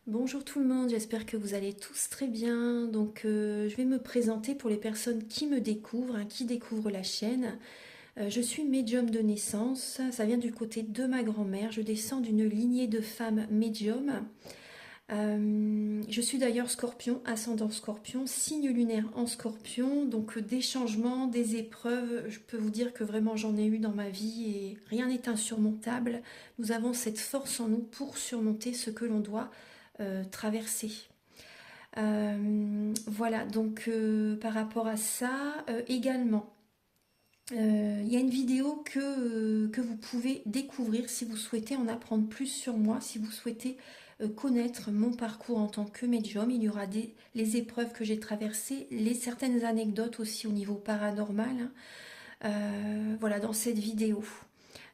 Bonjour tout le monde, j'espère que vous allez tous très bien. Je vais me présenter pour les personnes qui me découvrent, qui découvrent la chaîne. Je suis médium de naissance, ça vient du côté de ma grand-mère. Je descends d'une lignée de femmes médiums. Je suis d'ailleurs scorpion, ascendant scorpion, signe lunaire en scorpion. Des changements, des épreuves, je peux vous dire que vraiment j'en ai eu dans ma vie et rien n'est insurmontable. Nous avons cette force en nous pour surmonter ce que l'on doit traverser. Par rapport à ça, également, il y a une vidéo que vous pouvez découvrir si vous souhaitez en apprendre plus sur moi, si vous souhaitez connaître mon parcours en tant que médium. Il y aura les épreuves que j'ai traversées, certaines anecdotes aussi au niveau paranormal, voilà, dans cette vidéo.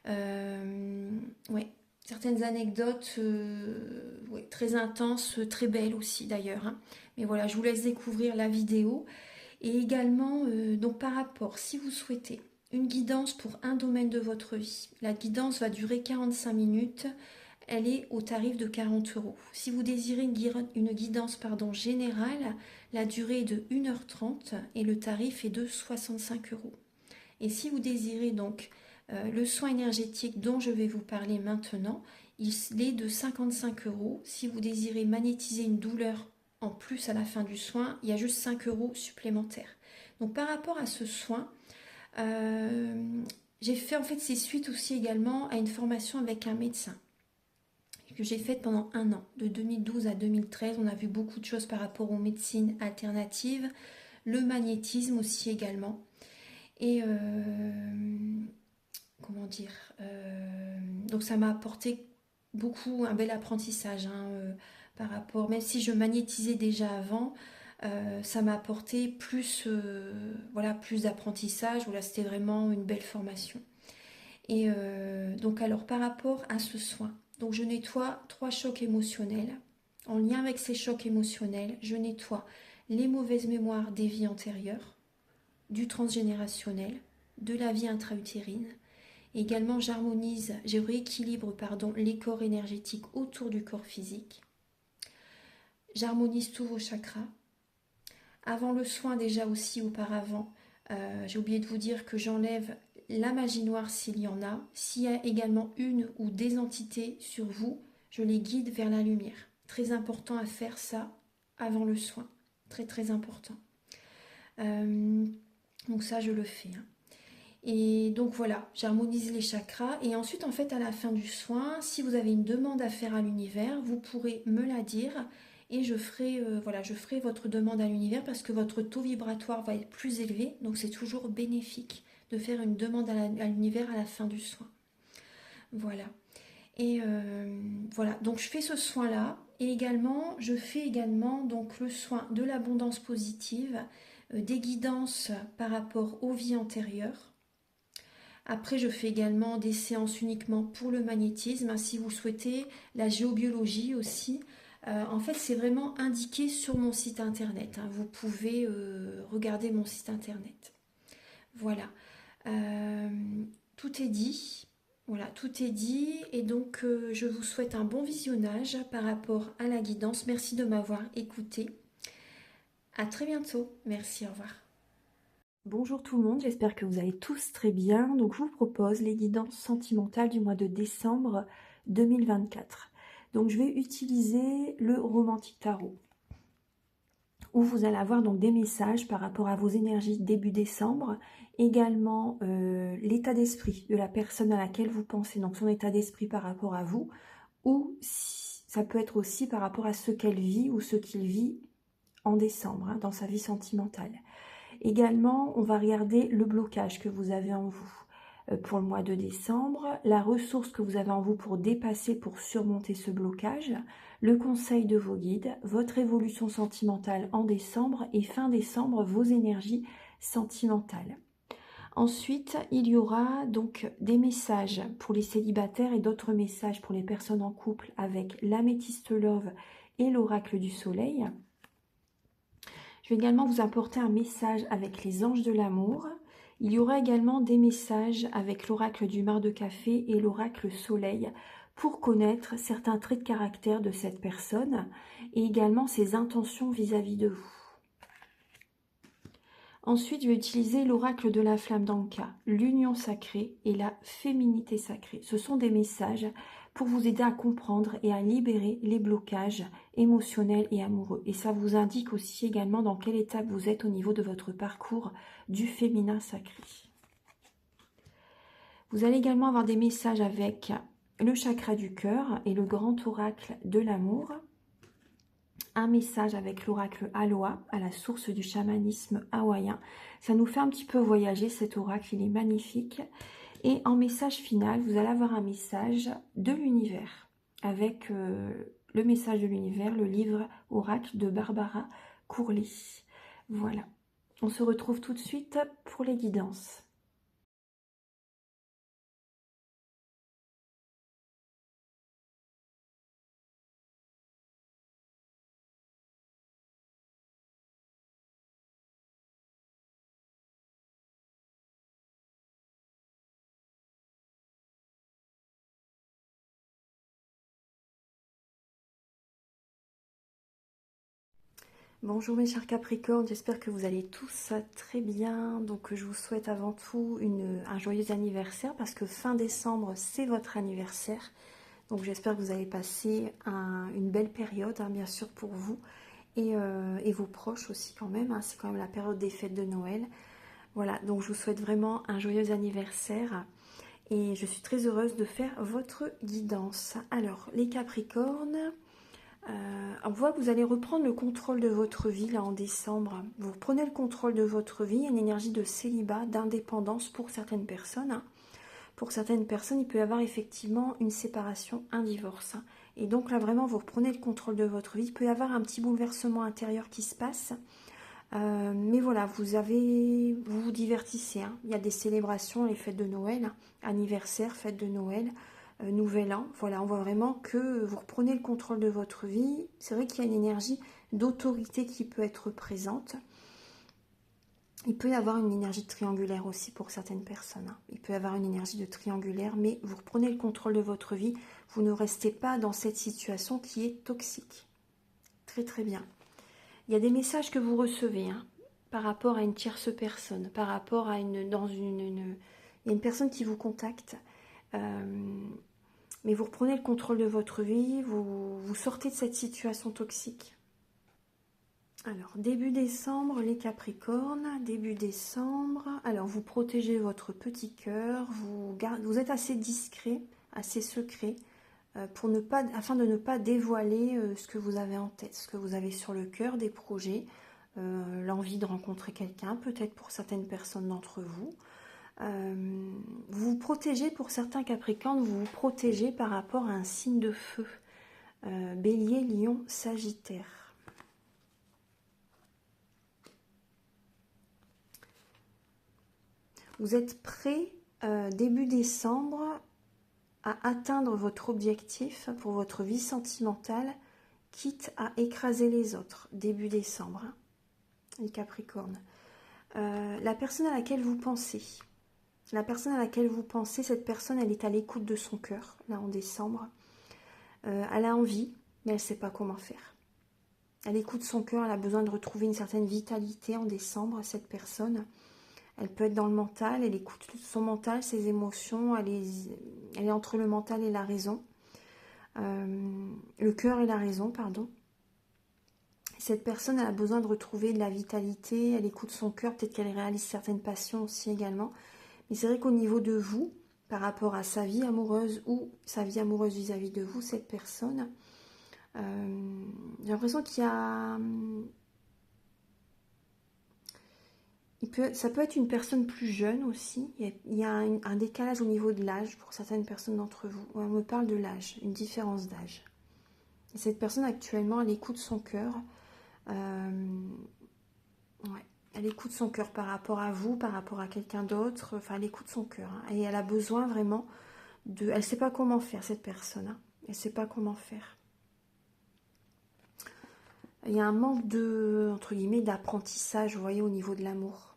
Ouais, certaines anecdotes ouais, très intenses, très belles aussi d'ailleurs, hein. Mais voilà, je vous laisse découvrir la vidéo. Et également, donc par rapport, si vous souhaitez une guidance pour un domaine de votre vie, la guidance va durer 45 minutes, elle est au tarif de 40 €. Si vous désirez une guidance générale, la durée est de 1h30 et le tarif est de 65 €. Et si vous désirez donc le soin énergétique dont je vais vous parler maintenant, il est de 55 €. Si vous désirez magnétiser une douleur en plus à la fin du soin, il y a juste 5 € supplémentaires. Donc par rapport à ce soin, j'ai fait en fait c'est suite aussi également à une formation avec un médecin que j'ai faite pendant un an, de 2012 à 2013. On a vu beaucoup de choses par rapport aux médecines alternatives, le magnétisme aussi également. Et comment dire donc ça m'a apporté beaucoup, un bel apprentissage, par rapport, même si je magnétisais déjà avant, ça m'a apporté plus, voilà, plus d'apprentissage. Voilà, c'était vraiment une belle formation. Et alors par rapport à ce soin, donc je nettoie 3 chocs émotionnels. En lien avec ces chocs émotionnels, je nettoie les mauvaises mémoires des vies antérieures, du transgénérationnel, de la vie intra-utérine. Également, je rééquilibre les corps énergétiques autour du corps physique. J'harmonise tous vos chakras. Avant le soin, déjà aussi auparavant, j'ai oublié de vous dire que j'enlève la magie noire s'il y en a. S'il y a également une ou des entités sur vous, je les guide vers la lumière. Très important à faire ça avant le soin. Très très important. Donc ça, je le fais. Et donc voilà, j'harmonise les chakras. Et ensuite, en fait, à la fin du soin, si vous avez une demande à faire à l'univers, vous pourrez me la dire. Et je ferai votre demande à l'univers parce que votre taux vibratoire va être plus élevé. Donc c'est toujours bénéfique de faire une demande à l'univers à la fin du soin. Voilà. Et voilà, donc je fais ce soin-là. Et également, je fais également donc le soin de l'abondance positive, des guidances par rapport aux vies antérieures. Après, je fais également des séances uniquement pour le magnétisme, si vous souhaitez, la géobiologie aussi. En fait, c'est vraiment indiqué sur mon site internet. Vous pouvez regarder mon site internet. Voilà. Tout est dit. Voilà, tout est dit. Et donc, je vous souhaite un bon visionnage par rapport à la guidance. Merci de m'avoir écouté. À très bientôt. Merci, au revoir. Bonjour tout le monde, j'espère que vous allez tous très bien. Donc je vous propose les guidances sentimentales du mois de décembre 2024. Donc je vais utiliser le Romantic Tarot, où vous allez avoir donc des messages par rapport à vos énergies début décembre, également l'état d'esprit de la personne à laquelle vous pensez, donc son état d'esprit par rapport à vous, ou ça peut être aussi par rapport à ce qu'elle vit ou ce qu'il vit en décembre, dans sa vie sentimentale. Également, on va regarder le blocage que vous avez en vous pour le mois de décembre, la ressource que vous avez en vous pour dépasser, pour surmonter ce blocage, le conseil de vos guides, votre évolution sentimentale en décembre et fin décembre, vos énergies sentimentales. Ensuite, il y aura donc des messages pour les célibataires et d'autres messages pour les personnes en couple avec l'améthyste love et l'oracle du soleil. Je vais également vous apporter un message avec les anges de l'amour. Il y aura également des messages avec l'oracle du mar de café et l'oracle soleil pour connaître certains traits de caractère de cette personne et également ses intentions vis-à-vis de vous. Ensuite, je vais utiliser l'oracle de la flamme d'Anka, l'union sacrée et la féminité sacrée. Ce sont des messages pour vous aider à comprendre et à libérer les blocages émotionnels et amoureux. Et ça vous indique aussi également dans quelle étape vous êtes au niveau de votre parcours du féminin sacré. Vous allez également avoir des messages avec le chakra du cœur et le grand oracle de l'amour. Un message avec l'oracle Aloha, à la source du chamanisme hawaïen. Ça nous fait un petit peu voyager, cet oracle, il est magnifique. Et en message final, vous allez avoir un message de l'univers, avec le message de l'univers, le livre oracle de Barbara Courley. Voilà, on se retrouve tout de suite pour les guidances. Bonjour mes chers Capricornes, j'espère que vous allez tous très bien. Donc je vous souhaite avant tout un joyeux anniversaire parce que fin décembre c'est votre anniversaire. Donc j'espère que vous allez passer une belle période, hein, bien sûr pour vous et vos proches aussi quand même. Hein, c'est quand même la période des fêtes de Noël. Voilà, donc je vous souhaite vraiment un joyeux anniversaire et je suis très heureuse de faire votre guidance. Alors les Capricornes... on voit que vous allez reprendre le contrôle de votre vie là en décembre. Vous reprenez le contrôle de votre vie, une énergie de célibat, d'indépendance pour certaines personnes. Hein. Pour certaines personnes, il peut y avoir effectivement une séparation, un divorce. Hein. Et donc là vraiment, vous reprenez le contrôle de votre vie. Il peut y avoir un petit bouleversement intérieur qui se passe. Mais voilà, vous vous divertissez. Hein. Il y a des célébrations, les fêtes de Noël, hein, anniversaire, fêtes de Noël. Nouvel an, voilà, on voit vraiment que vous reprenez le contrôle de votre vie. C'est vrai qu'il y a une énergie d'autorité qui peut être présente. Il peut y avoir une énergie triangulaire aussi pour certaines personnes. Hein. Il peut y avoir une énergie de triangulaire, mais vous reprenez le contrôle de votre vie. Vous ne restez pas dans cette situation qui est toxique. Très très bien. Il y a des messages que vous recevez hein, par rapport à une tierce personne, par rapport à il y a une personne qui vous contacte. Mais vous reprenez le contrôle de votre vie, vous sortez de cette situation toxique. Alors, début décembre, les Capricornes, début décembre. Alors, vous protégez votre petit cœur, vous êtes assez discret, assez secret, afin de ne pas dévoiler ce que vous avez en tête, ce que vous avez sur le cœur, des projets, l'envie de rencontrer quelqu'un, peut-être pour certaines personnes d'entre vous. Vous vous protégez pour certains Capricornes, vous vous protégez par rapport à un signe de feu. Bélier, Lion, Sagittaire. Vous êtes prêt début décembre à atteindre votre objectif pour votre vie sentimentale, quitte à écraser les autres. Début décembre, hein, les Capricornes. La personne à laquelle vous pensez. La personne à laquelle vous pensez, cette personne, elle est à l'écoute de son cœur, là en décembre. Elle a envie, mais elle ne sait pas comment faire. Elle écoute son cœur, elle a besoin de retrouver une certaine vitalité en décembre, cette personne. Elle peut être dans le mental, elle écoute son mental, ses émotions, elle est entre le mental et la raison. Le cœur et la raison, pardon. Cette personne, elle a besoin de retrouver de la vitalité, elle écoute son cœur, peut-être qu'elle réalise certaines passions aussi également. Mais c'est vrai qu'au niveau de vous, par rapport à sa vie amoureuse ou sa vie amoureuse vis-à-vis de vous, cette personne, j'ai l'impression qu'il y a... ça peut être une personne plus jeune aussi. Il y a un décalage au niveau de l'âge pour certaines personnes d'entre vous. On me parle de l'âge, une différence d'âge. Et cette personne actuellement, elle écoute son cœur. Ouais. Elle écoute son cœur par rapport à vous, par rapport à quelqu'un d'autre. Enfin, elle écoute son cœur. Hein, et elle a besoin vraiment de... Elle ne sait pas comment faire, cette personne. Hein. Elle ne sait pas comment faire. Il y a un manque de, entre guillemets, d'apprentissage, vous voyez, au niveau de l'amour.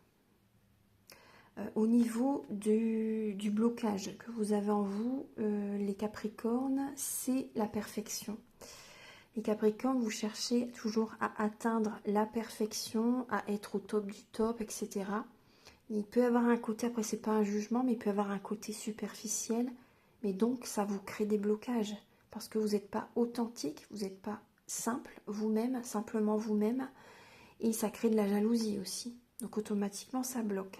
Au niveau du blocage que vous avez en vous, les Capricornes, c'est la perfection. Les Capricornes, vous cherchez toujours à atteindre la perfection, à être au top du top, etc. Il peut y avoir un côté, après c'est pas un jugement, mais il peut y avoir un côté superficiel. Mais donc ça vous crée des blocages. Parce que vous n'êtes pas authentique, vous n'êtes pas simple vous-même, simplement vous-même. Et ça crée de la jalousie aussi. Donc automatiquement ça bloque.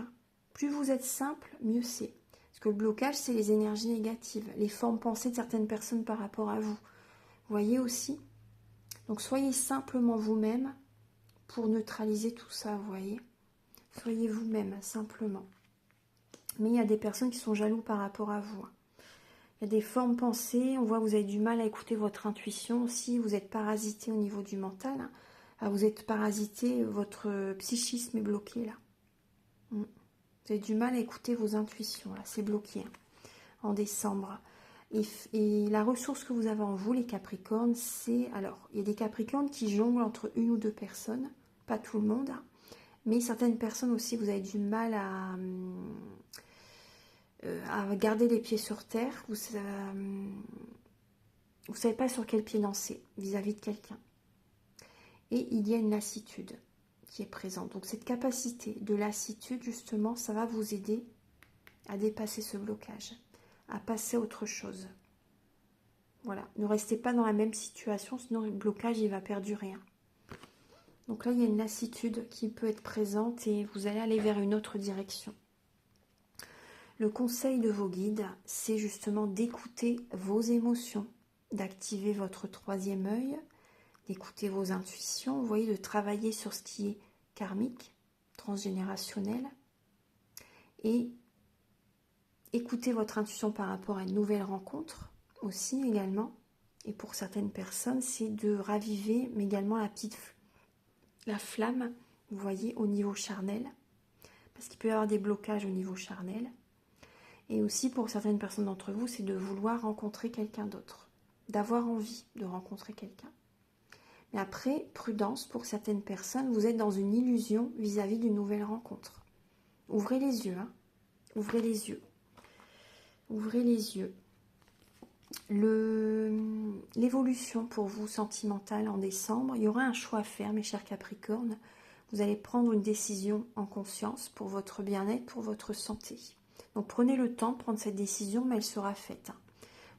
Plus vous êtes simple, mieux c'est. Parce que le blocage, c'est les énergies négatives, les formes pensées de certaines personnes par rapport à vous. Vous voyez aussi? Donc soyez simplement vous-même pour neutraliser tout ça, vous voyez? Soyez vous-même, simplement. Mais il y a des personnes qui sont jaloux par rapport à vous. Il y a des formes pensées, on voit que vous avez du mal à écouter votre intuition aussi, vous êtes parasité au niveau du mental. Vous êtes parasité, votre psychisme est bloqué là. Vous avez du mal à écouter vos intuitions, là, c'est bloqué en décembre. Et la ressource que vous avez en vous, les Capricornes, c'est... Alors, il y a des Capricornes qui jonglent entre une ou deux personnes, pas tout le monde, mais certaines personnes aussi, vous avez du mal à garder les pieds sur terre. Vous ne savez pas sur quel pied danser vis-à-vis de quelqu'un. Et il y a une lassitude qui est présente. Donc cette capacité de lassitude, justement, ça va vous aider à dépasser ce blocage, à passer à autre chose. Voilà, ne restez pas dans la même situation, sinon le blocage, il va perdurer. Donc là, il y a une lassitude qui peut être présente et vous allez aller vers une autre direction. Le conseil de vos guides, c'est justement d'écouter vos émotions, d'activer votre troisième œil, d'écouter vos intuitions, vous voyez, de travailler sur ce qui est karmique, transgénérationnel, et écouter votre intuition par rapport à une nouvelle rencontre aussi également. Et pour certaines personnes, c'est de raviver, mais également la flamme, vous voyez, au niveau charnel, parce qu'il peut y avoir des blocages au niveau charnel. Et aussi pour certaines personnes d'entre vous, c'est de vouloir rencontrer quelqu'un d'autre, d'avoir envie de rencontrer quelqu'un. Mais après, prudence, pour certaines personnes, vous êtes dans une illusion vis-à-vis d'une nouvelle rencontre. Ouvrez les yeux, hein. Ouvrez les yeux. Ouvrez les yeux. L'évolution pour vous sentimentale en décembre, il y aura un choix à faire, mes chers Capricornes. Vous allez prendre une décision en conscience pour votre bien-être, pour votre santé. Donc prenez le temps de prendre cette décision, mais elle sera faite.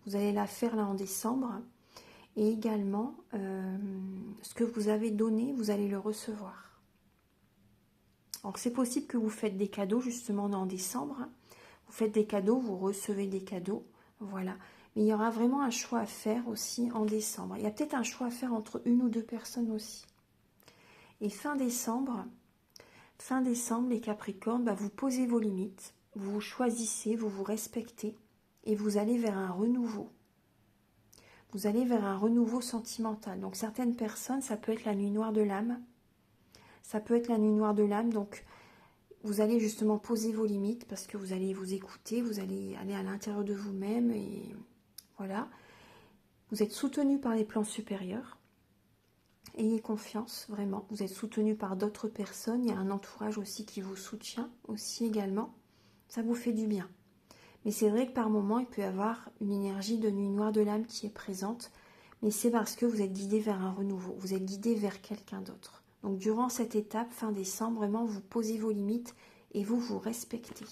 Vous allez la faire là en décembre. Et également, ce que vous avez donné, vous allez le recevoir. Alors c'est possible que vous faites des cadeaux justement en décembre. Vous faites des cadeaux, vous recevez des cadeaux. Voilà. Mais il y aura vraiment un choix à faire aussi en décembre. Il y a peut-être un choix à faire entre une ou deux personnes aussi. Et fin décembre, les Capricornes, vous posez vos limites. Vous vous choisissez, vous vous respectez. Et vous allez vers un renouveau. Vous allez vers un renouveau sentimental. Donc certaines personnes, ça peut être la nuit noire de l'âme. Ça peut être la nuit noire de l'âme. Donc vous allez justement poser vos limites parce que vous allez vous écouter. Vous allez aller à l'intérieur de vous-même. Et voilà. Vous êtes soutenu par les plans supérieurs. Ayez confiance, vraiment. Vous êtes soutenu par d'autres personnes. Il y a un entourage aussi qui vous soutient aussi également. Ça vous fait du bien. Mais c'est vrai que par moments, il peut y avoir une énergie de nuit noire de l'âme qui est présente. Mais c'est parce que vous êtes guidé vers un renouveau. Vous êtes guidé vers quelqu'un d'autre. Donc durant cette étape, fin décembre, vraiment, vous posez vos limites et vous vous respectez.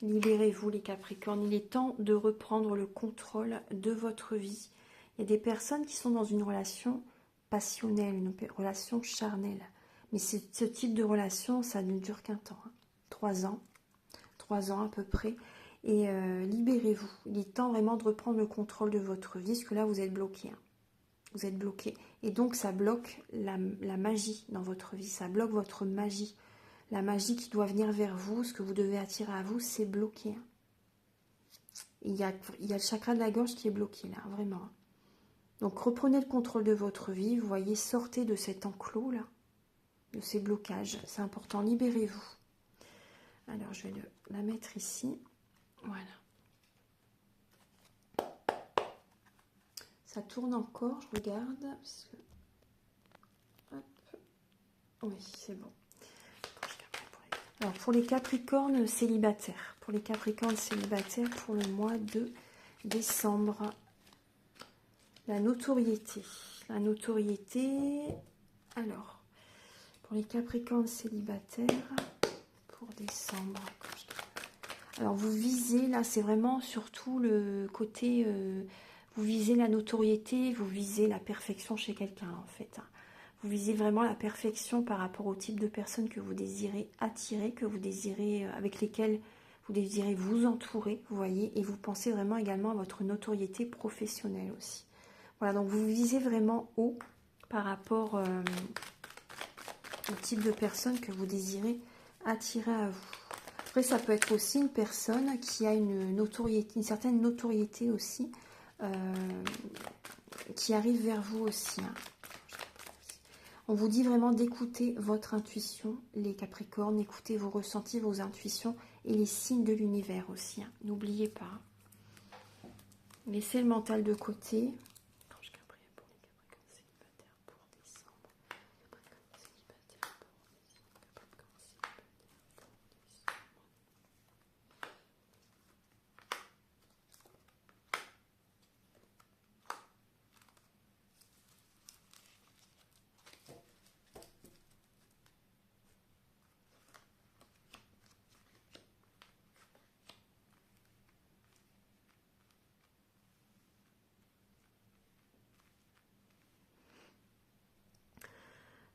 Libérez-vous les Capricornes, il est temps de reprendre le contrôle de votre vie. Il y a des personnes qui sont dans une relation passionnelle, une relation charnelle. Mais ce type de relation, ça ne dure qu'un temps. 3 ans. 3 ans à peu près. Et libérez-vous. Il est temps vraiment de reprendre le contrôle de votre vie, parce que là, vous êtes bloqué. Vous êtes bloqué. Et donc, ça bloque la magie dans votre vie. Ça bloque votre magie. La magie qui doit venir vers vous, ce que vous devez attirer à vous, c'est bloqué. Il y a le chakra de la gorge qui est bloqué là, vraiment. Donc reprenez le contrôle de votre vie, vous voyez, sortez de cet enclos là. de ces blocages. C'est important, libérez-vous. Alors, je vais la mettre ici. Voilà. Ça tourne encore, je regarde. Parce que... Hop. Oui, c'est bon. Alors, pour les Capricornes célibataires. Pour les Capricornes célibataires, pour le mois de décembre. La notoriété. La notoriété. Alors, pour les Capricornes célibataires, pour décembre. Alors, vous visez, là, c'est vraiment surtout le côté... vous visez la notoriété, vous visez la perfection chez quelqu'un, en fait. Vous visez vraiment la perfection par rapport au type de personnes que vous désirez attirer, que vous désirez, avec lesquelles vous désirez vous entourer, vous voyez. Et vous pensez vraiment également à votre notoriété professionnelle aussi. Voilà, donc vous visez vraiment haut par rapport au type de personne que vous désirez attirer à vous. Après, ça peut être aussi une personne qui a une notoriété, une certaine notoriété aussi, qui arrive vers vous aussi. Hein. On vous dit vraiment d'écouter votre intuition, les Capricornes, écoutez vos ressentis, vos intuitions et les signes de l'univers aussi. Hein. N'oubliez pas. Laissez le mental de côté.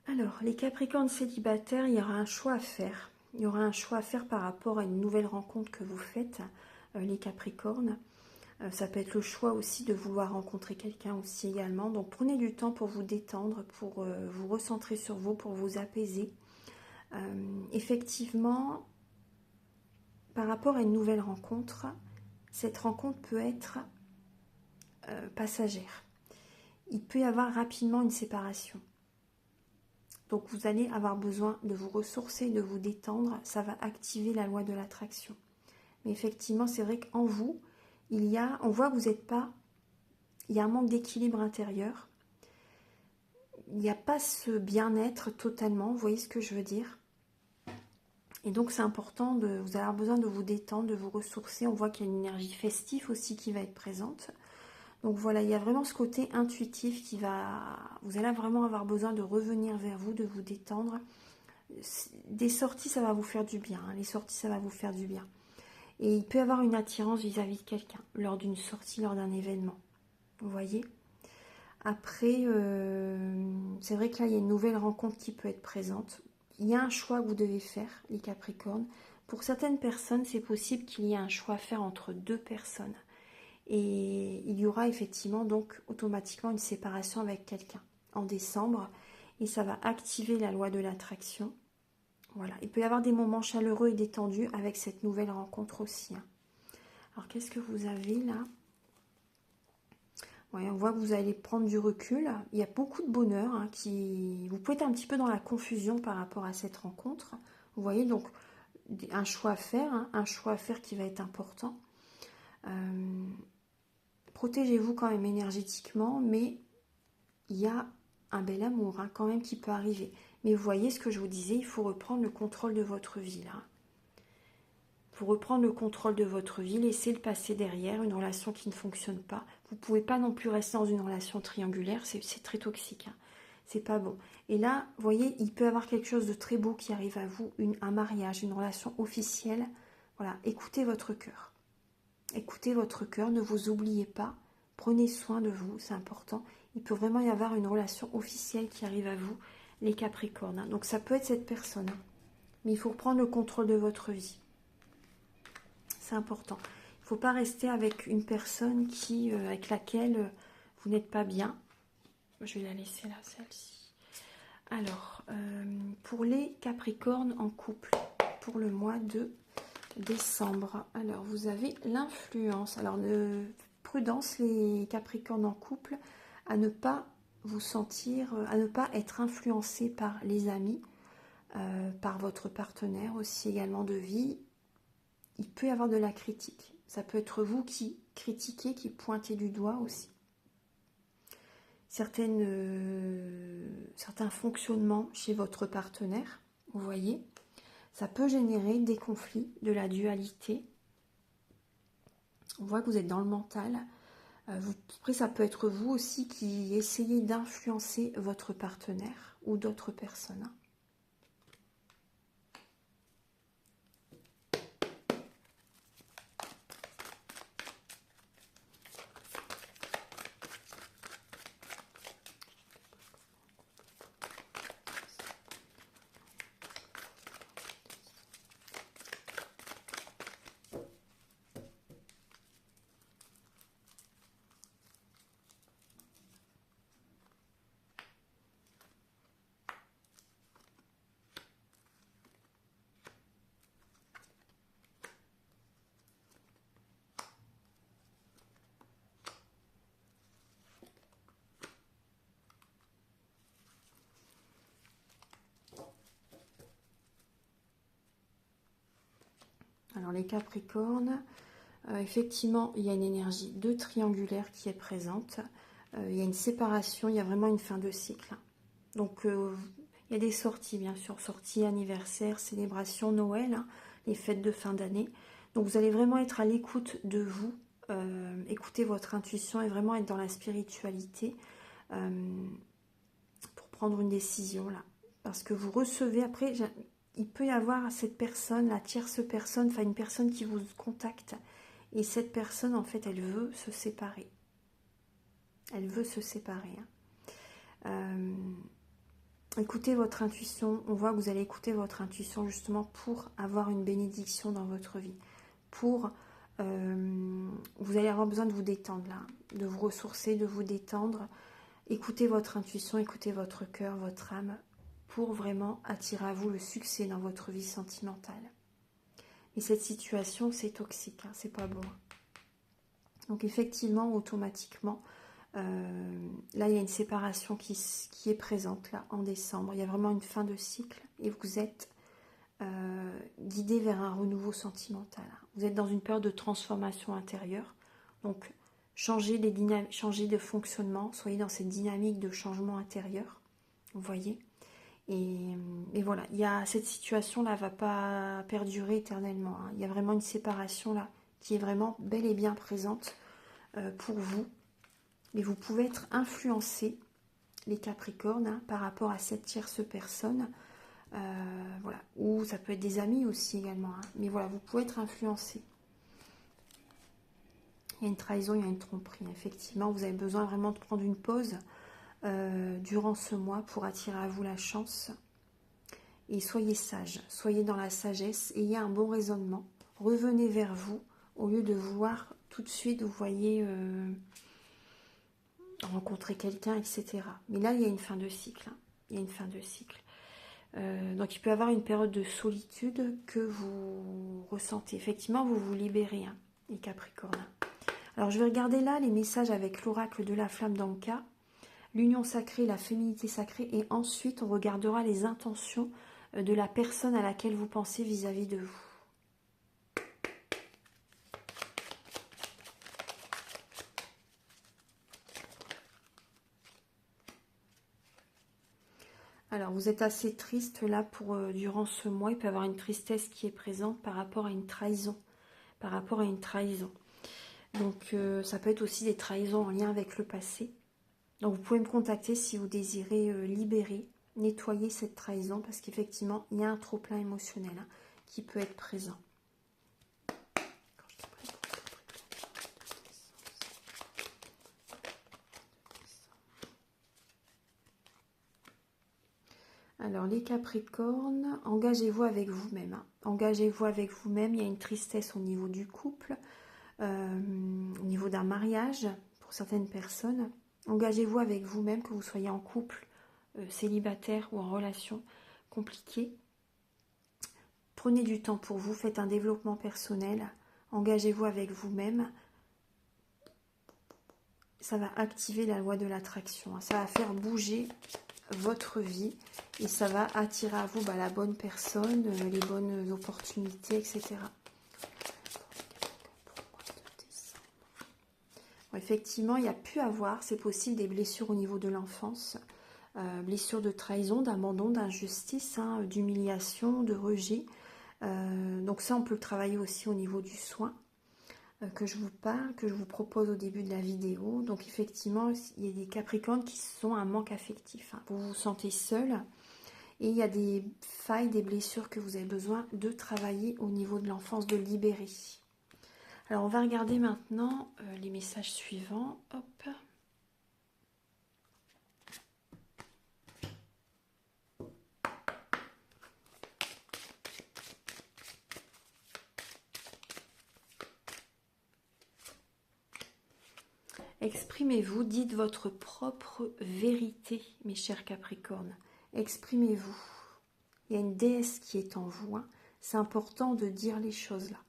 Alors, les Capricornes célibataires, il y aura un choix à faire. Il y aura un choix à faire par rapport à une nouvelle rencontre que vous faites, les Capricornes. Ça peut être le choix aussi de vouloir rencontrer quelqu'un aussi également. Donc, prenez du temps pour vous détendre, pour vous recentrer sur vous, pour vous apaiser. Effectivement, par rapport à une nouvelle rencontre, cette rencontre peut être passagère. Il peut y avoir rapidement une séparation. Donc vous allez avoir besoin de vous ressourcer, de vous détendre. Ça va activer la loi de l'attraction. Mais effectivement, c'est vrai qu'en vous, on voit que vous n'êtes pas... Il y a un manque d'équilibre intérieur. Il n'y a pas ce bien-être totalement. Vous voyez ce que je veux dire? Et donc c'est important, vous allez avoir besoin de vous détendre, de vous ressourcer. On voit qu'il y a une énergie festive aussi qui va être présente. Donc voilà, il y a vraiment ce côté intuitif qui va... Vous allez vraiment avoir besoin de revenir vers vous, de vous détendre. Des sorties, ça va vous faire du bien. Hein. Les sorties, ça va vous faire du bien. Et il peut y avoir une attirance vis-à-vis de quelqu'un, lors d'une sortie, lors d'un événement. Vous voyez? Après, c'est vrai que là, il y a une nouvelle rencontre qui peut être présente. Il y a un choix que vous devez faire, les Capricornes. Pour certaines personnes, c'est possible qu'il y ait un choix à faire entre deux personnes. Et il y aura effectivement donc automatiquement une séparation avec quelqu'un en décembre. Et ça va activer la loi de l'attraction. Voilà. Il peut y avoir des moments chaleureux et détendus avec cette nouvelle rencontre aussi. Hein. Alors qu'est-ce que vous avez là? Ouais, on voit que vous allez prendre du recul. Il y a beaucoup de bonheur. Hein, vous pouvez être un petit peu dans la confusion par rapport à cette rencontre. Vous voyez donc un choix à faire. Hein, un choix à faire qui va être important. Protégez-vous quand même énergétiquement, mais il y a un bel amour hein, quand même qui peut arriver. Mais vous voyez ce que je vous disais, il faut reprendre le contrôle de votre vie là. Il faut reprendre le contrôle de votre vie, laisser le passé derrière, une relation qui ne fonctionne pas. Vous ne pouvez pas non plus rester dans une relation triangulaire, c'est très toxique. Hein. C'est pas bon. Et là, vous voyez, il peut y avoir quelque chose de très beau qui arrive à vous, un mariage, une relation officielle. Voilà, écoutez votre cœur. Écoutez votre cœur, ne vous oubliez pas. Prenez soin de vous, c'est important. Il peut vraiment y avoir une relation officielle qui arrive à vous, les Capricornes. Hein. Donc ça peut être cette personne. Hein. Mais il faut reprendre le contrôle de votre vie. C'est important. Il ne faut pas rester avec une personne avec laquelle vous n'êtes pas bien. Je vais la laisser là, celle-ci. Alors, pour les Capricornes en couple, pour le mois de décembre. Alors, vous avez l'influence. Alors, prudence, les Capricornes en couple, à ne pas vous sentir, à ne pas être influencé par les amis par votre partenaire aussi également de vie. Il peut y avoir de la critique. Ça peut être vous qui critiquez, qui pointez du doigt aussi. Certains fonctionnements chez votre partenaire, vous voyez, ça peut générer des conflits, de la dualité. On voit que vous êtes dans le mental. Après, ça peut être vous aussi qui essayez d'influencer votre partenaire ou d'autres personnes. Alors les Capricornes, effectivement, il y a une énergie de triangulaire qui est présente. Il y a une séparation, il y a vraiment une fin de cycle. Donc, il y a des sorties, bien sûr, sorties, anniversaires, célébrations, Noël, hein, les fêtes de fin d'année. Donc, vous allez vraiment être à l'écoute de vous, écouter votre intuition et vraiment être dans la spiritualité pour prendre une décision, là. Parce que vous recevez, après, il peut y avoir cette personne, la tierce personne, enfin une personne qui vous contacte. Et cette personne, en fait, elle veut se séparer. Elle veut se séparer. Écoutez votre intuition. On voit que vous allez écouter votre intuition justement pour avoir une bénédiction dans votre vie. Vous allez avoir besoin de vous détendre là, de vous ressourcer, de vous détendre. Écoutez votre intuition, écoutez votre cœur, votre âme pour vraiment attirer à vous le succès dans votre vie sentimentale. Et cette situation, c'est toxique, hein, c'est pas bon. Donc effectivement, automatiquement, là, il y a une séparation qui est présente là en décembre. Il y a vraiment une fin de cycle et vous êtes guidé vers un renouveau sentimental. Vous êtes dans une période de transformation intérieure. Donc, changez de fonctionnement, soyez dans cette dynamique de changement intérieur. Vous voyez ? Et voilà, cette situation-là ne va pas perdurer éternellement. Hein. Il y a vraiment une séparation là qui est vraiment bel et bien présente pour vous. Mais vous pouvez être influencé, les Capricornes, hein, par rapport à cette tierce personne. Voilà. Ou ça peut être des amis aussi également. Hein. Mais voilà, vous pouvez être influencé. Il y a une trahison, il y a une tromperie. Effectivement, vous avez besoin vraiment de prendre une pause durant ce mois pour attirer à vous la chance. Et soyez sage, soyez dans la sagesse, ayez un bon raisonnement. Revenez vers vous au lieu de vouloir tout de suite, vous voyez... rencontrer quelqu'un, etc. Mais là, il y a une fin de cycle. Hein. Il y a une fin de cycle. Donc, il peut y avoir une période de solitude que vous ressentez. Effectivement, vous vous libérez, hein, les Capricornes. Alors, je vais regarder là les messages avec l'oracle de la flamme d'Anka, l'union sacrée, la féminité sacrée, et ensuite, on regardera les intentions de la personne à laquelle vous pensez vis-à-vis de vous. Alors, vous êtes assez triste là durant ce mois. Il peut y avoir une tristesse qui est présente par rapport à une trahison. Par rapport à une trahison. Donc, ça peut être aussi des trahisons en lien avec le passé. Donc, vous pouvez me contacter si vous désirez libérer, nettoyer cette trahison. Parce qu'effectivement, il y a un trop-plein émotionnel hein, qui peut être présent. Alors, les Capricornes, engagez-vous avec vous-même. Hein. Engagez-vous avec vous-même. Il y a une tristesse au niveau du couple, au niveau d'un mariage pour certaines personnes. Engagez-vous avec vous-même, que vous soyez en couple, célibataire ou en relation compliquée. Prenez du temps pour vous, faites un développement personnel. Engagez-vous avec vous-même. Ça va activer la loi de l'attraction. Hein. Ça va faire bouger votre vie et ça va attirer à vous la bonne personne, les bonnes opportunités, etc. Bon, effectivement, il y a pu avoir, c'est possible, des blessures au niveau de l'enfance, blessures de trahison, d'abandon, d'injustice, hein, d'humiliation, de rejet. Donc ça, on peut le travailler aussi au niveau du soin que je vous parle, que je vous propose au début de la vidéo. Donc effectivement, il y a des Capricornes qui sont un manque affectif. Hein. Vous vous sentez seul et il y a des failles, des blessures que vous avez besoin de travailler au niveau de l'enfance, de libérer. Alors on va regarder maintenant les messages suivants. Hop. Exprimez-vous, dites votre propre vérité, mes chers Capricornes. Exprimez-vous. Il y a une déesse qui est en vous. Hein. C'est important de dire les choses là.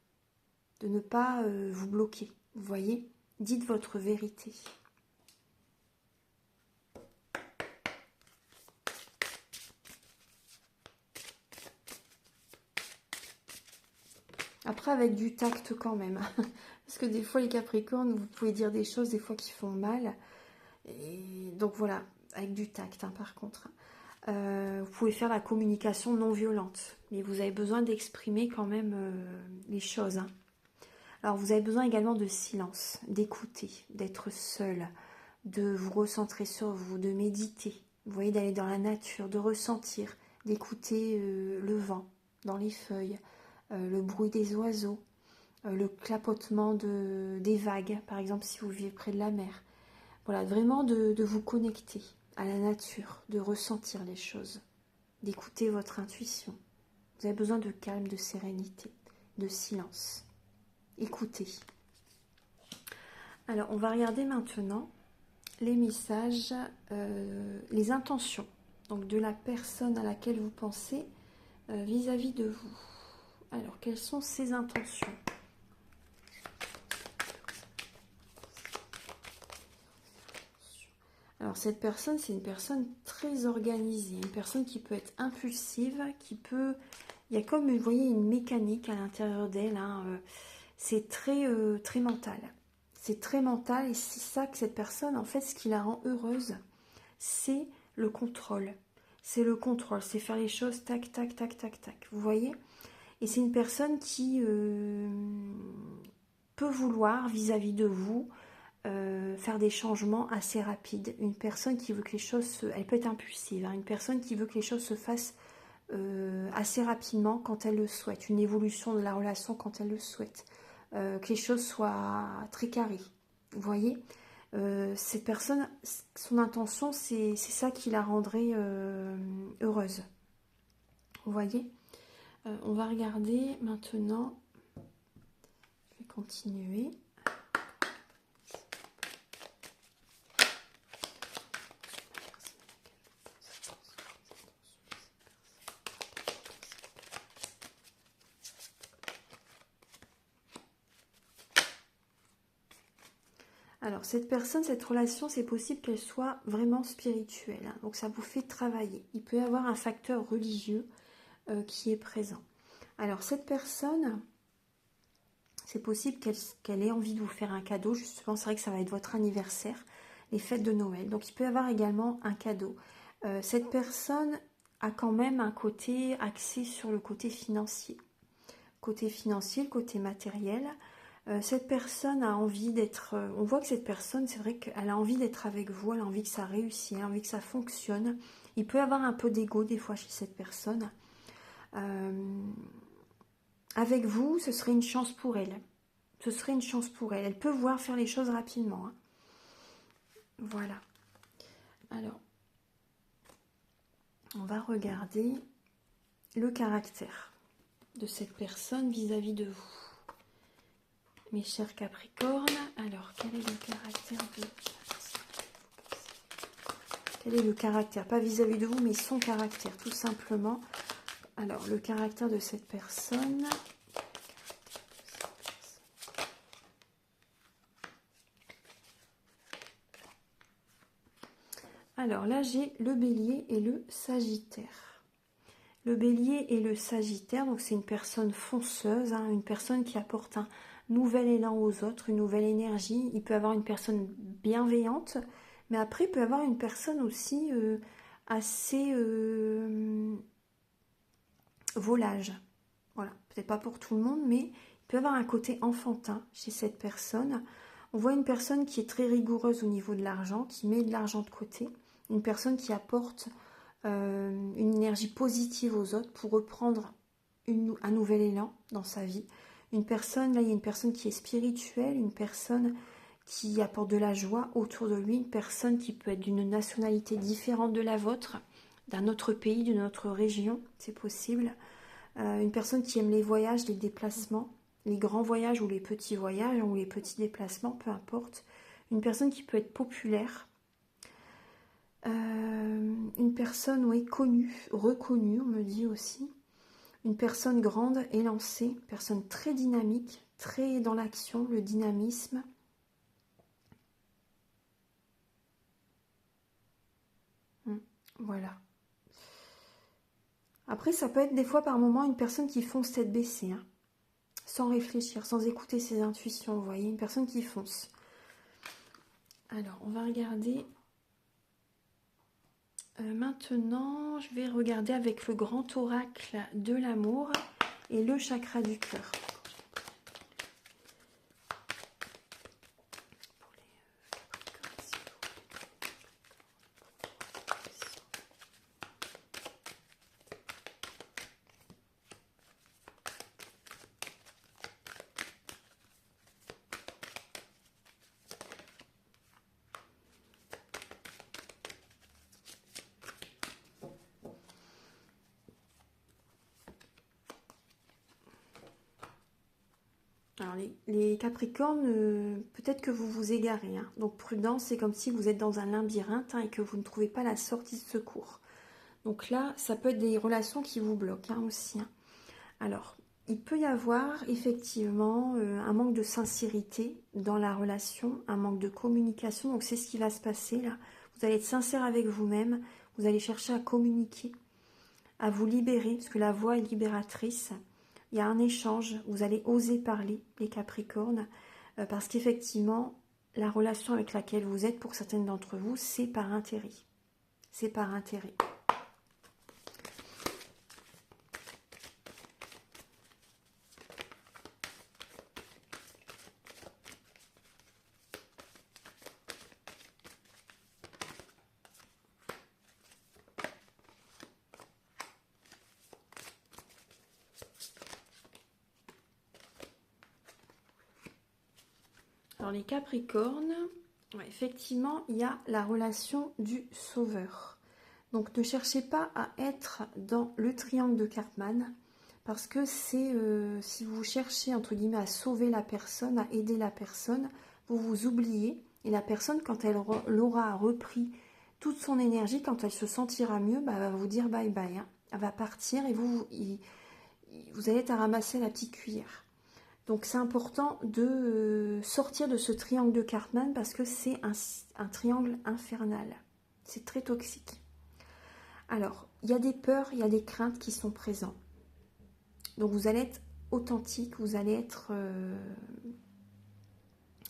De ne pas vous bloquer. Vous voyez? Dites votre vérité. Après, avec du tact quand même. Parce que des fois, les Capricornes, vous pouvez dire des choses des fois qui font mal. Et donc voilà, avec du tact, hein, par contre. Vous pouvez faire la communication non violente. Mais vous avez besoin d'exprimer quand même les choses. Hein. Alors, vous avez besoin également de silence, d'écouter, d'être seul, de vous recentrer sur vous, de méditer. Vous voyez, d'aller dans la nature, de ressentir, d'écouter le vent dans les feuilles, le bruit des oiseaux, le clapotement des vagues, par exemple si vous vivez près de la mer. Voilà, vraiment de vous connecter à la nature, de ressentir les choses, d'écouter votre intuition. Vous avez besoin de calme, de sérénité, de silence. Écoutez. Alors, on va regarder maintenant les messages, les intentions donc de la personne à laquelle vous pensez vis-à-vis de vous. Alors, quelles sont ces intentions? Alors, cette personne, c'est une personne très organisée, une personne qui peut être impulsive, qui peut... Il y a comme, vous voyez, une mécanique à l'intérieur d'elle. Hein, c'est très, très mental. C'est très mental et c'est ça que cette personne, en fait, ce qui la rend heureuse, c'est le contrôle. C'est le contrôle, c'est faire les choses tac, tac, tac, tac, tac. Vous voyez? Et c'est une personne qui peut vouloir, vis-à-vis de vous, faire des changements assez rapides. Une personne qui veut que les choses... Elle peut être impulsive. Hein, une personne qui veut que les choses se fassent assez rapidement quand elle le souhaite. Une évolution de la relation quand elle le souhaite. Que les choses soient très carrées. Vous voyez? Cette personne, son intention, c'est ça qui la rendrait heureuse. Vous voyez? On va regarder maintenant. Je vais continuer. Alors, cette personne, cette relation, c'est possible qu'elle soit vraiment spirituelle. Hein, donc, ça vous fait travailler. Il peut y avoir un facteur religieux qui est présent. Alors, cette personne, c'est possible qu'elle ait envie de vous faire un cadeau. Justement, c'est vrai que ça va être votre anniversaire, les fêtes de Noël. Donc, il peut y avoir également un cadeau. Cette personne a quand même un côté axé sur le côté financier. Côté financier, le côté matériel. Cette personne a envie d'être... on voit que cette personne, c'est vrai qu'elle a envie d'être avec vous, elle a envie que ça réussisse, elle a envie que ça fonctionne. Il peut y avoir un peu d'ego des fois chez cette personne. Avec vous, ce serait une chance pour elle. Ce serait une chance pour elle. Elle peut voir faire les choses rapidement. Hein. Voilà. Alors, on va regarder le caractère de cette personne vis-à-vis de vous. Mes chers Capricornes, alors quel est le caractère de... Quel est le caractère? Pas vis-à-vis de vous, mais son caractère, tout simplement. Alors, le caractère de cette personne... Alors là, j'ai le Bélier et le Sagittaire. Le Bélier et le Sagittaire, donc c'est une personne fonceuse, hein, une personne qui apporte un nouvel élan aux autres, une nouvelle énergie. Il peut avoir une personne bienveillante, mais après il peut avoir une personne aussi assez volage. Voilà, peut-être pas pour tout le monde, mais il peut avoir un côté enfantin chez cette personne. On voit une personne qui est très rigoureuse au niveau de l'argent, qui met de l'argent de côté, une personne qui apporte une énergie positive aux autres pour reprendre un nouvel élan dans sa vie. Une personne, là il y a une personne qui est spirituelle, une personne qui apporte de la joie autour de lui, une personne qui peut être d'une nationalité différente de la vôtre, d'un autre pays, d'une autre région, c'est possible. Une personne qui aime les voyages, les déplacements, les grands voyages ou les petits voyages ou les petits déplacements, peu importe. Une personne qui peut être populaire. Une personne, oui, connue, reconnue, on me dit aussi. Une personne grande, élancée, une personne très dynamique, très dans l'action, le dynamisme. Voilà. Après, ça peut être des fois par moment une personne qui fonce tête baissée, hein, sans réfléchir, sans écouter ses intuitions, vous voyez, une personne qui fonce. Alors, on va regarder. Maintenant, je vais regarder avec le grand oracle de l'amour et le chakra du cœur. Alors les Capricornes, peut-être que vous vous égarez, hein. Donc prudence, c'est comme si vous êtes dans un labyrinthe, hein, et que vous ne trouvez pas la sortie de secours. Donc là, ça peut être des relations qui vous bloquent, hein, aussi, hein. Alors, il peut y avoir effectivement un manque de sincérité dans la relation, un manque de communication. Donc c'est ce qui va se passer là. Vous allez être sincère avec vous-même, vous allez chercher à communiquer, à vous libérer, parce que la voix est libératrice. Il y a un échange, vous allez oser parler, les Capricornes, parce qu'effectivement, la relation avec laquelle vous êtes, pour certaines d'entre vous, c'est par intérêt. C'est par intérêt. Alors les Capricornes, ouais, effectivement, il y a la relation du sauveur. Donc ne cherchez pas à être dans le triangle de Cartman, parce que c'est, si vous cherchez entre guillemets à sauver la personne, à aider la personne, vous vous oubliez, et la personne, quand elle aura repris toute son énergie, quand elle se sentira mieux, bah, elle va vous dire bye bye, hein. Elle va partir et vous allez être à ramasser la petite cuillère. Donc c'est important de sortir de ce triangle de Cartman, parce que c'est un triangle infernal. C'est très toxique. Alors, il y a des peurs, il y a des craintes qui sont présentes. Donc vous allez être authentique, vous allez être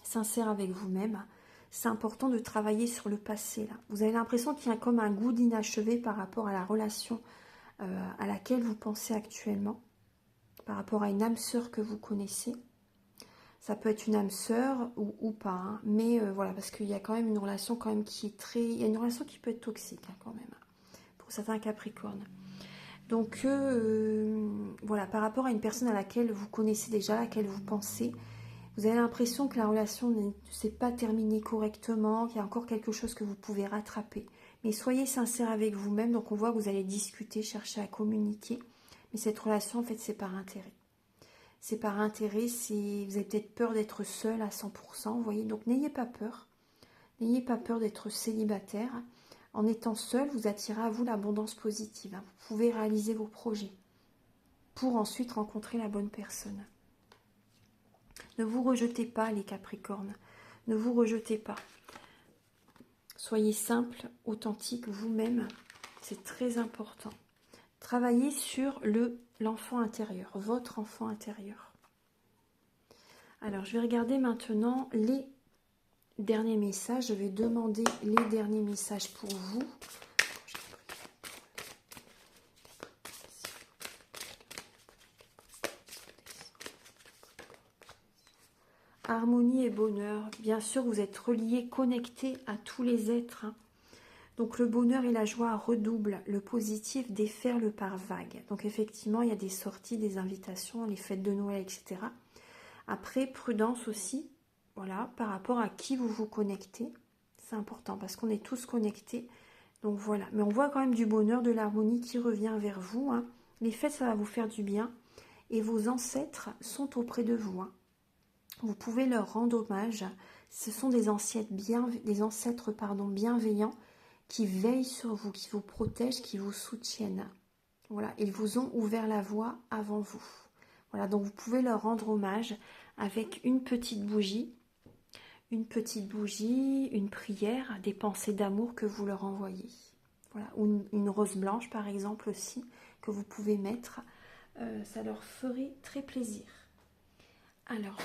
sincère avec vous-même. C'est important de travailler sur le passé, là. Vous avez l'impression qu'il y a comme un goût d'inachevé par rapport à la relation à laquelle vous pensez actuellement, par rapport à une âme sœur que vous connaissez. Ça peut être une âme sœur ou pas, hein. Mais voilà, parce qu'il y a quand même une relation quand même qui est très... Il y a une relation qui peut être toxique, hein, quand même, pour certains Capricornes. Donc voilà, par rapport à une personne à laquelle vous connaissez déjà, à laquelle vous pensez, vous avez l'impression que la relation ne s'est pas terminée correctement, qu'il y a encore quelque chose que vous pouvez rattraper. Mais soyez sincère avec vous-même. Donc on voit que vous allez discuter, chercher à communiquer. Mais cette relation, en fait, c'est par intérêt. C'est par intérêt, vous avez peut-être peur d'être seul à 100%, vous voyez. Donc n'ayez pas peur. N'ayez pas peur d'être célibataire. En étant seul, vous attirez à vous l'abondance positive. Vous pouvez réaliser vos projets pour ensuite rencontrer la bonne personne. Ne vous rejetez pas, les Capricornes. Ne vous rejetez pas. Soyez simple, authentique, vous-même. C'est très important. Travaillez sur l'enfant intérieur, votre enfant intérieur. Alors, je vais regarder maintenant les derniers messages. Je vais demander les derniers messages pour vous. Harmonie et bonheur. Bien sûr, vous êtes reliés, connectés à tous les êtres. Donc, le bonheur et la joie redoublent. Le positif déferle par vagues. Donc, effectivement, il y a des sorties, des invitations, les fêtes de Noël, etc. Après, prudence aussi. Voilà, par rapport à qui vous vous connectez. C'est important parce qu'on est tous connectés. Donc, voilà. Mais on voit quand même du bonheur, de l'harmonie qui revient vers vous. Les fêtes, ça va vous faire du bien. Et vos ancêtres sont auprès de vous. Vous pouvez leur rendre hommage. Ce sont des ancêtres, bienveillants qui veillent sur vous, qui vous protègent, qui vous soutiennent. Voilà, ils vous ont ouvert la voie avant vous. Voilà, donc vous pouvez leur rendre hommage avec une petite bougie, une prière, des pensées d'amour que vous leur envoyez. Voilà, ou une rose blanche par exemple aussi, que vous pouvez mettre. Ça leur ferait très plaisir. Alors,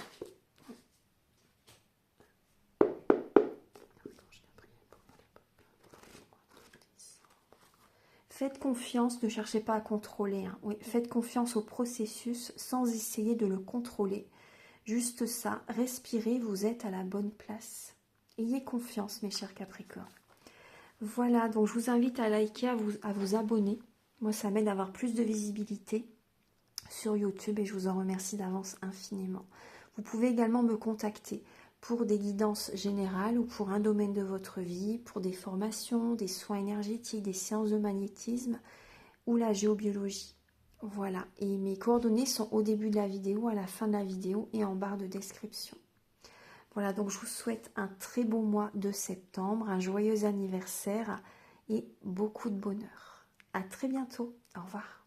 faites confiance, ne cherchez pas à contrôler. Oui, faites confiance au processus sans essayer de le contrôler. Juste ça, respirez, vous êtes à la bonne place. Ayez confiance, mes chers Capricornes. Voilà, donc je vous invite à liker, à vous abonner. Moi, ça m'aide à avoir plus de visibilité sur YouTube et je vous en remercie d'avance infiniment. Vous pouvez également me contacter pour des guidances générales ou pour un domaine de votre vie, pour des formations, des soins énergétiques, des séances de magnétisme ou la géobiologie. Voilà, et mes coordonnées sont au début de la vidéo, à la fin de la vidéo et en barre de description. Voilà, donc je vous souhaite un très bon mois de septembre, un joyeux anniversaire et beaucoup de bonheur. À très bientôt, au revoir.